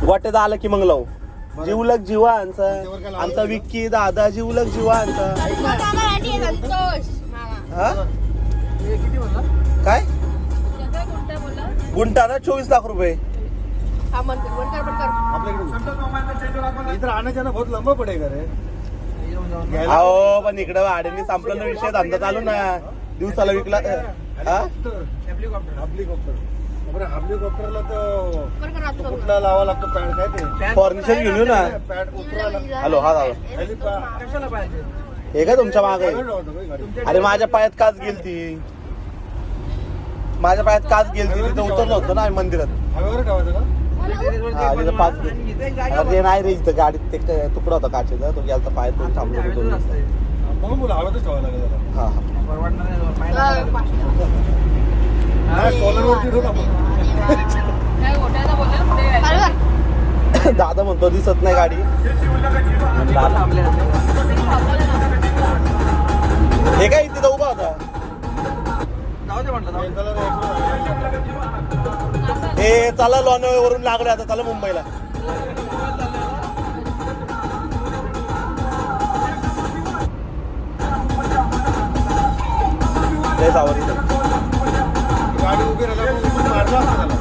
वाटेत आलं की मग लावू. जीवलग जीवांचा आमचा विक्की दादा जीवलग जीवांचा. हा काय गुंटा ना 24 लाख रुपये. इधर आना जाना बहुत लंबा पडेगा रे. अहो पण इकडं वाड्यांनी संपलं ना विषय, धंदा चालू ना दिवसाला विकला. हेलिकॉप्टरला तर कुठला लावा लागतो पॅड काय ते फर्निचर घेऊन येऊ ना. पॅड उतरायला. हॅलो हा दादा कशाला पाहिजे हे काय तुमच्या मागे. अरे माझ्या पायात काच गेलती, माझ्या पायात काच गेलती तिथं उतरलं होतं ना आम्ही मंदिरात. हवेवर ठेवायचं का? हा तिथं पाच अरे नाही रे इथं गाडीत ते तुकडा होता काचेचा, तो गेलता पायात पण थांबलो होतो. म्हणून बोला हवेतच ठेवावं लागेल जरा. हा नाही सोलरवरती ठेवू आपण. दादा म्हणतो दिसत नाही गाडी. हे काय तिथं उभा होता. हे चला लोणावळे वरून लागले आता, चला मुंबईला. जय सावरी. गाडी उभी राहिल्यावर मारला असता त्याला.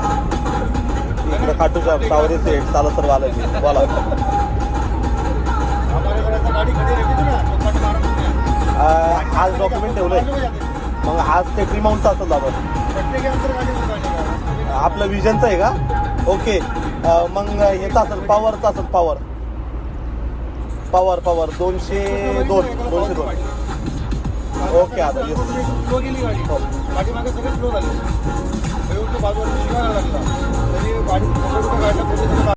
इकडे खाटूच्या सावरी सेट चालत तर आलं बोला. हमाऱ्याकडे आता गाडी कधी रेडी ना तो कट मारत नाही. आज डॉक्युमेंट ठेवलंय, मग आज ते ट्रीमाउंटचं असेल दादा. प्रत्येक यंत्र गाडी उभी. आपलं विजनचं आहे का? ओके मग याचं असेल पॉवरचं असेल. पॉवर 202. ओके आता स्लो गेली गाडी. पाठीमागे सगळे स्लो झाले. बाजूला शिवायला लागला तरी गाडी गाडीला